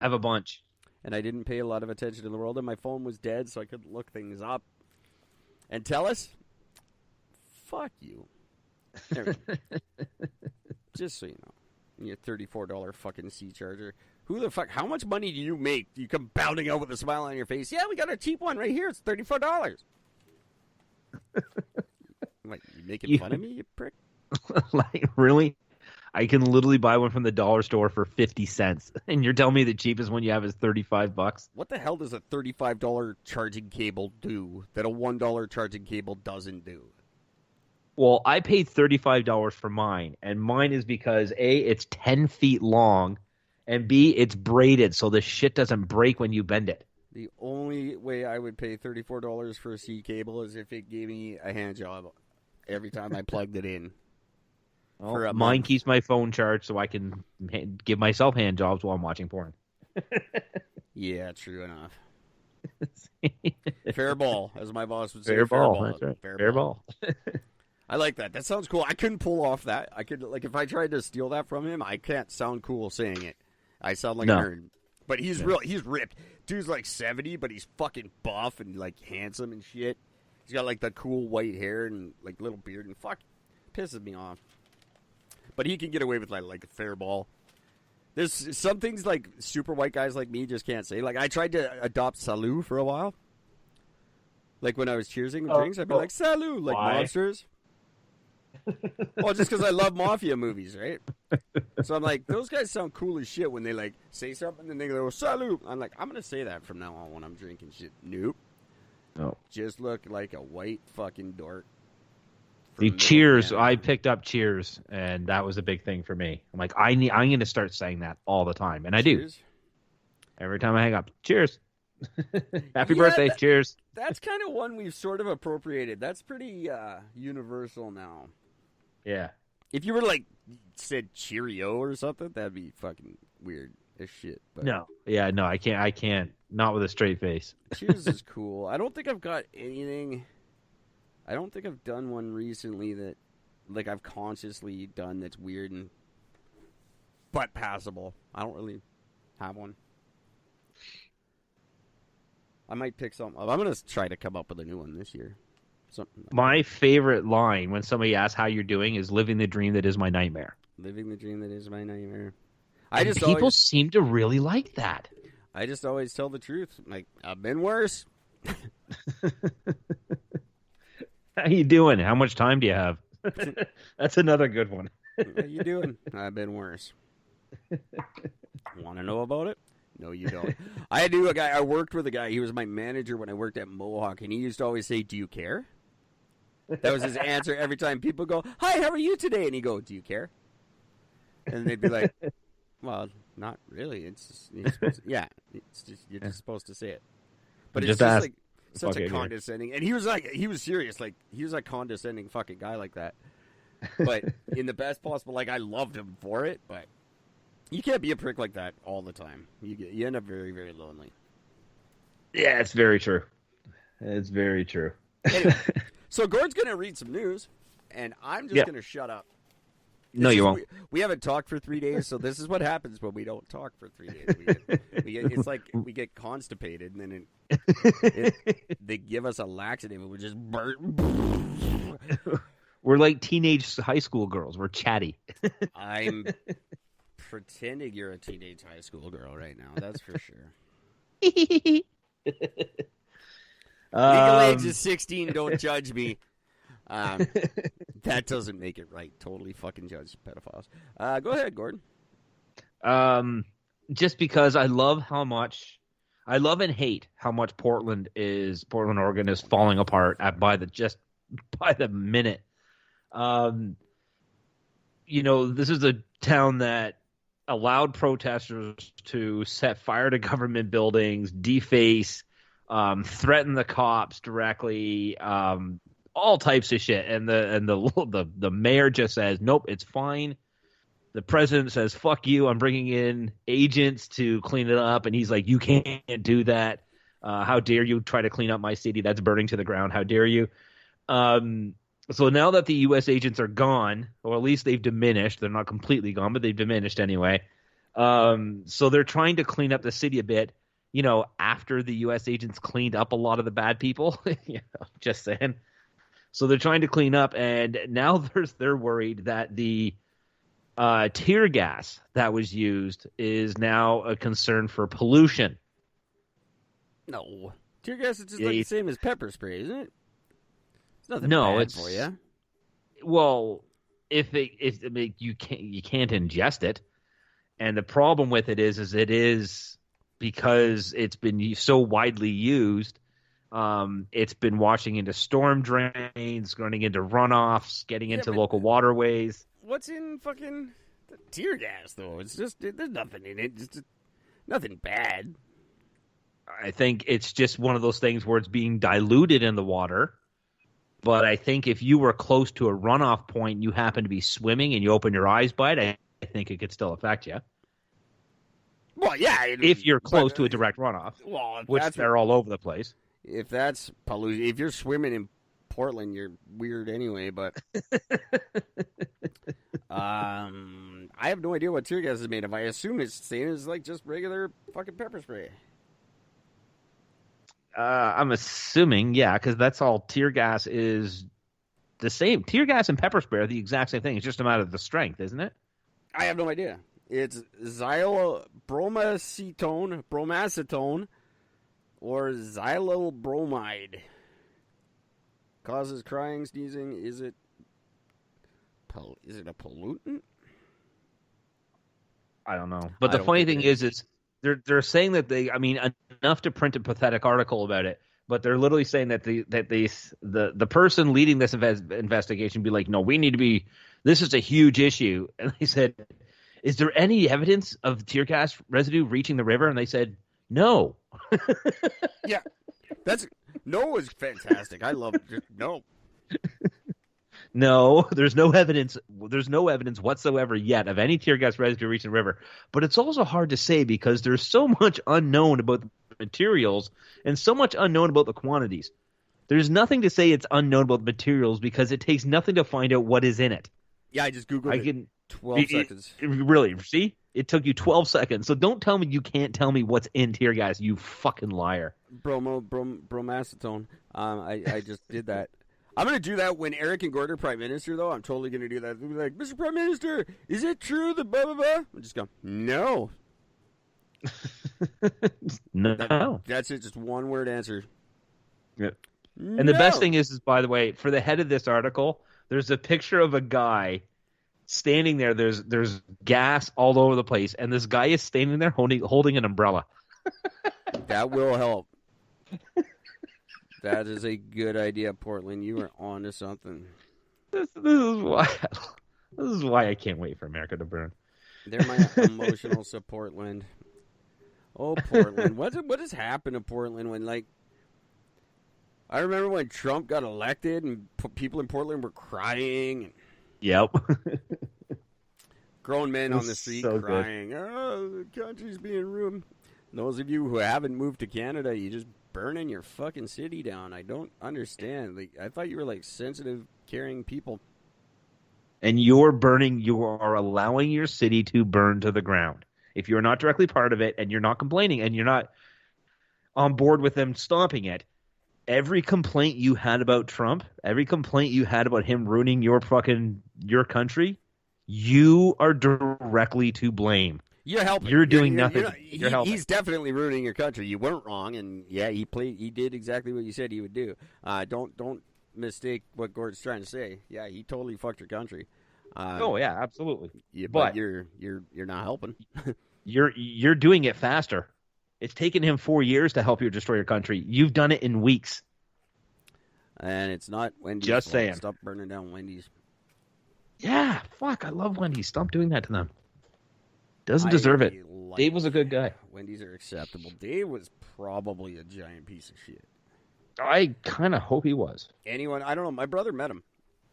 I have a bunch. And I didn't pay a lot of attention in the world, and my phone was dead, so I couldn't look things up. And tell us, fuck you. There we go. Just so you know. Your $34 fucking C charger. Who the fuck? How much money do you make? You come bounding out with a smile on your face. Yeah, we got a cheap one right here. It's $34. What, you making fun of me, you prick? Like, really? I can literally buy one from the dollar store for 50 cents. And you're telling me the cheapest one you have is $35? What the hell does a $35 charging cable do that a $1 charging cable doesn't do? Well, I paid $35 for mine, and mine is because A, it's 10 feet long, and B, it's braided so the shit doesn't break when you bend it. The only way I would pay $34 for a C cable is if it gave me a hand job every time I plugged it in. Well, mine keeps my phone charged so I can give myself hand jobs while I'm watching porn. Yeah, true enough. Fair ball, as my boss would say. Fair ball. That's right. Fair ball. I like that. That sounds cool. I couldn't pull off that. I could, like, if I tried to steal that from him, I can't sound cool saying it. I sound like a nerd. But he's he's ripped. Dude's like 70, but he's fucking buff and like handsome and shit. He's got like the cool white hair and like little beard and pisses me off. But he can get away with like a fair ball. There's some things like super white guys like me just can't say. Like I tried to adopt Salut for a while. Like when I was cheersing with drinks, I'd be like Salut, like monsters. Well, just because I love mafia movies, right? So I'm like, those guys sound cool as shit when they like say something and they go Salut. I'm like, I'm gonna say that from now on when I'm drinking shit. Nope. No. Just look like a white fucking dork. The Cheers, I picked up Cheers, and that was a big thing for me. I'm like, I'm going to start saying that all the time, and I do. Every time I hang up, Cheers. Happy birthday, Cheers. That's kind of one we've sort of appropriated. That's pretty universal now. Yeah. If you were like said Cheerio or something, that'd be fucking weird as shit. But no. Yeah, no, I can't. Not with a straight face. Cheers is cool. I don't think I've got anything. I don't think I've done one recently that, like, I've consciously done that's weird and but passable. I don't really have one. I might pick something up. I'm going to try to come up with a new one this year. My favorite line when somebody asks how you're doing is living the dream that is my nightmare. Living the dream that is my nightmare. People seem to really like that. I just always tell the truth. Like, I've been worse. How you doing? How much time do you have? That's another good one. How you doing? I've been worse. Want to know about it? No, you don't. I worked with a guy. He was my manager when I worked at Mohawk, and he used to always say, "Do you care?" That was his answer every time people go, "Hi, how are you today?" And he'd go, "Do you care?" And they'd be like, "Well, not really. It's just, you're just supposed to say it." But it's just like such a condescending, and he was serious, like he was a condescending fucking guy like that. But in the best possible, like I loved him for it, but you can't be a prick like that all the time. You end up very, very lonely. Yeah, it's very true. It's very true. Anyway, so Gord's gonna read some news, and I'm just gonna shut up. No, you won't. We haven't talked for 3 days, so this is what happens when we don't talk for 3 days. It's like we get constipated, and then they give us a laxative, and we're just We're like teenage high school girls. We're chatty. I'm pretending you're a teenage high school girl right now. That's for sure. Legal age is 16. Don't judge me. That doesn't make it right. Totally fucking judge pedophiles. Go ahead, Gordon. Just because I love and hate how much Portland, Oregon is falling apart by the minute. This is a town that allowed protesters to set fire to government buildings, deface, threaten the cops directly, all types of shit. And the mayor just says, nope, it's fine. The president says, fuck you, I'm bringing in agents to clean it up. And he's like, you can't do that. How dare you try to clean up my city that's burning to the ground? How dare you? So now that the U.S. agents are gone, or at least they've diminished, they're not completely gone, but they've diminished anyway, So they're trying to clean up the city a bit, after the U.S. agents cleaned up a lot of the bad people. Just saying. So they're trying to clean up, and now they're worried that the tear gas that was used is now a concern for pollution. No. Tear gas is just like the same as pepper spray, isn't it? It's nothing bad for you. Well, you can't ingest it, and the problem with it is it is because it's been so widely used. It's been washing into storm drains, running into runoffs, getting into local waterways. What's in fucking tear gas, though? It's just there's nothing in it. Just nothing bad. I think it's just one of those things where it's being diluted in the water. But I think if you were close to a runoff point and you happen to be swimming and you open your eyes by it, I think it could still affect you. Well, yeah. If you're close to a direct runoff, which they're all over the place. If that's pollution, if you're swimming in Portland, you're weird anyway. But I have no idea what tear gas is made of. I assume it's the same as like just regular fucking pepper spray. I'm assuming, yeah, because that's all tear gas is the same. Tear gas and pepper spray are the exact same thing. It's just a matter of the strength, isn't it? I have no idea. It's bromacetone, or xylyl bromide. Causes crying, sneezing. Is it a pollutant? I don't know. But the funny thing is they're saying that enough to print a pathetic article about it, but they're literally saying that the person leading this investigation be like, no, this is a huge issue. And they said, is there any evidence of tear gas residue reaching the river? And they said, no. Yeah, no is fantastic. I love it. No. No, there's no evidence. There's no evidence whatsoever yet of any tear gas residue reaching the river. But it's also hard to say because there's so much unknown about the materials and so much unknown about the quantities. There's nothing to say it's unknown about the materials because it takes nothing to find out what is in it. Yeah, I just Googled it. 12 seconds. Really? See? It took you 12 seconds. So don't tell me you can't tell me what's in tear gas, you fucking liar. Bromacetone. I just did that. I'm going to do that when Eric and Gordon are Prime Minister, though. I'm totally going to do that. They'll be like, Mr. Prime Minister, is it true that blah, blah, blah? I'll just go, no. No. That's it. Just one word answer. Yep. And the best thing is, by the way, for the head of this article, there's a picture of a guy standing there. There's gas all over the place, and this guy is standing there holding an umbrella. That will help. That is a good idea, Portland. You are on to something. This is why I can't wait for America to burn. They're my emotional support land. Oh, Portland. What has happened to Portland when, like, I remember when Trump got elected and people in Portland were crying. Yep. Grown men on the street crying. Oh, the country's being ruined. Those of you who haven't moved to Canada, you just burning your fucking city down. I don't understand. Like, I thought you were like sensitive, caring people. And you are allowing your city to burn to the ground. If you're not directly part of it and you're not complaining and you're not on board with them stopping it, every complaint you had about Trump, every complaint you had about him ruining your country, you are directly to blame. You're helping. You're doing nothing. You're helping. He's definitely ruining your country. You weren't wrong, and yeah, he did exactly what you said he would do. Don't mistake what Gord's trying to say. Yeah, he totally fucked your country. Oh yeah, absolutely. Yeah, but you're not helping. you're doing it faster. It's taken him 4 years to help you destroy your country. You've done it in weeks. And it's not Wendy's. Just saying. Stop burning down Wendy's. Yeah, fuck. I love Wendy's. Stop doing that to them. Doesn't deserve it. Dave was a good guy. Wendy's are acceptable. Dave was probably a giant piece of shit. I kind of hope he was. I don't know. My brother met him.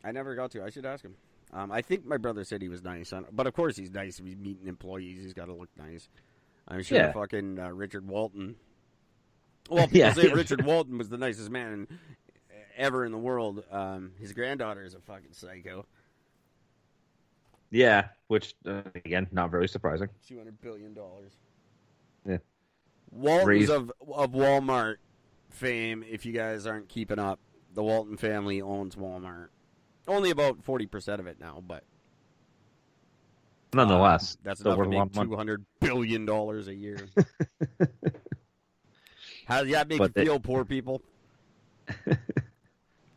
I never got to. I should ask him. I think my brother said he was nice. But of course he's nice. If he's meeting employees, he's got to look nice. I'm sure fucking Richard Walton. Well, people say Richard Walton was the nicest man ever in the world. His granddaughter is a fucking psycho. Yeah, which again, not very surprising. $200 billion. Yeah, Waltons raised. of Walmart fame. If you guys aren't keeping up, the Walton family owns Walmart. Only about 40% of it now, but Nonetheless, that's still enough to worth a lot make of money. $200 billion a year. How does that make you But feel, poor people?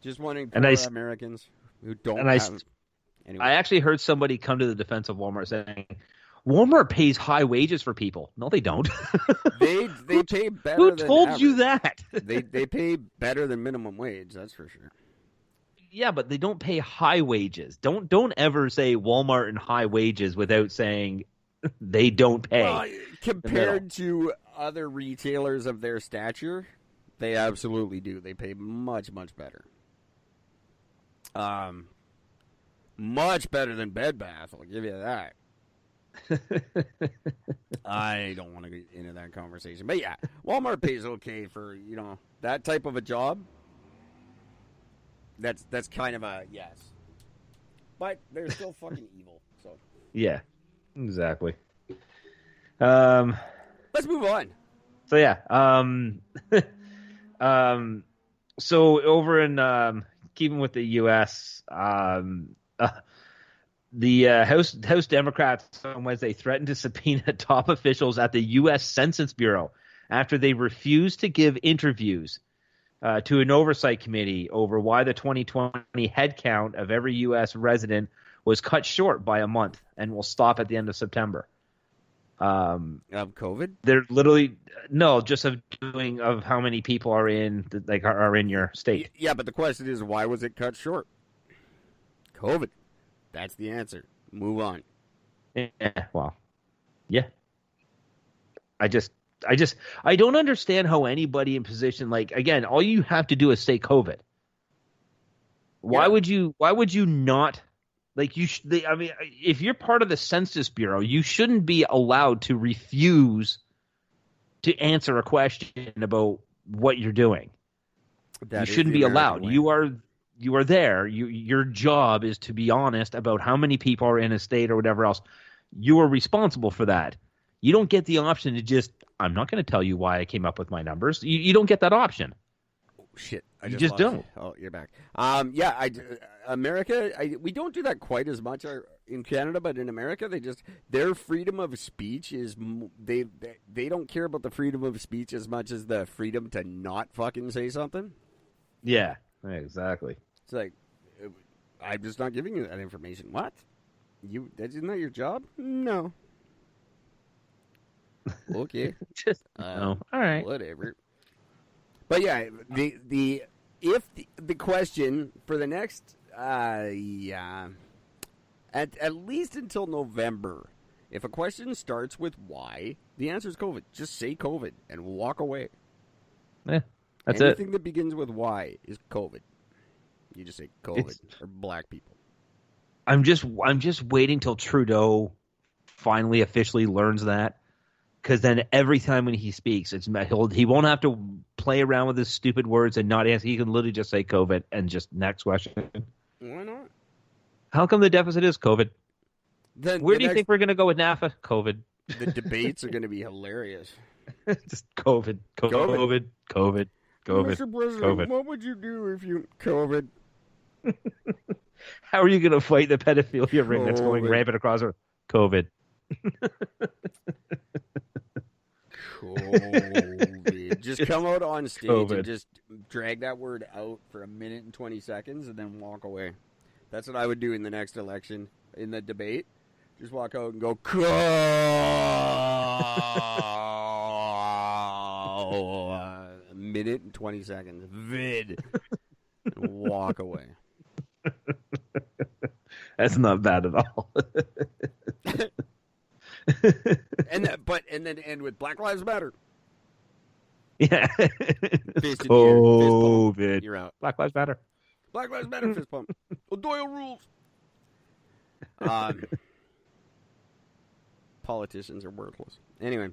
Just wondering, and poor I Americans who don't and I have. Anyway, I actually heard somebody come to the defense of Walmart saying, "Walmart pays high wages for people." No, they don't. they who, pay better who than told you average. that? They pay better than minimum wage. That's for sure. Yeah, but they don't pay high wages. Don't ever say Walmart and high wages without saying they don't pay. Well, compared to other retailers of their stature, they absolutely do. They pay much, much better. Much better than Bed Bath. I'll give you that. I don't want to get into that conversation, but yeah, Walmart pays okay for that type of a job. That's kind of a yes, but they're still fucking evil. So Yeah, exactly. let's move on. So yeah. So over in keeping with the U.S., the House Democrats on Wednesday threatened to subpoena top officials at the U.S. Census Bureau after they refused to give interviews to an oversight committee over why the 2020 head count of every U.S. resident was cut short by a month and will stop at the end of September. Of COVID? They're literally just of how many people are in are in your state. Yeah, but the question is, why was it cut short? COVID. That's the answer. Move on. Yeah, well, yeah. I don't understand how anybody in position again, all you have to do is say COVID. Why would you not if you're part of the Census Bureau, you shouldn't be allowed to refuse to answer a question about what you're doing. You shouldn't be allowed. You are there. Your job is to be honest about how many people are in a state or whatever else. You are responsible for that. You don't get the option to just, I'm not going to tell you why I came up with my numbers. You don't get that option. Oh, shit. You just don't. Oh, you're back. America, we don't do that quite as much in Canada, but in America, their freedom of speech is, they don't care about the freedom of speech as much as the freedom to not fucking say something. Yeah, exactly. It's like, I'm just not giving you that information. What? Isn't that your job? No. Okay. Just no. All right. Whatever. But yeah, the question for the next at least until November, if a question starts with why, the answer is COVID. Just say COVID and walk away. Yeah, that's Anything that begins with why is COVID. You just say COVID or black people. I'm just waiting till Trudeau finally officially learns that, because then every time when he speaks, he won't have to play around with his stupid words and not answer. He can literally just say COVID and just next question. Why not? How come the deficit is COVID? Then Where do you think we're going to go with NAFTA? COVID. The debates are going to be hilarious. Just COVID. COVID. Mr. President, COVID. what would you do if you COVID? How are you going to fight the pedophilia ring that's going rampant across our COVID? COVID. Just come out on stage COVID. and just drag that word out for a minute and 20 seconds and then walk away. That's what I would do in the next election, in the debate. Just walk out and go, a minute and 20 seconds. Vid. And walk away. That's not bad at all. and then end with Black Lives Matter. Yeah. Fist in the air, COVID. fist bump. You're out. Black Lives Matter. Black Lives Matter, fist bump. Well, Doyle rules. Politicians are worthless. Anyway,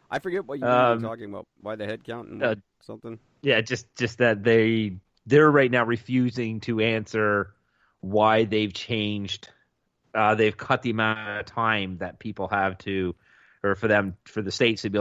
I forget what you were talking about. Why the head count and something? Yeah, just that they're right now refusing to answer why they've changed they've cut the amount of time that people have to, or for the states to be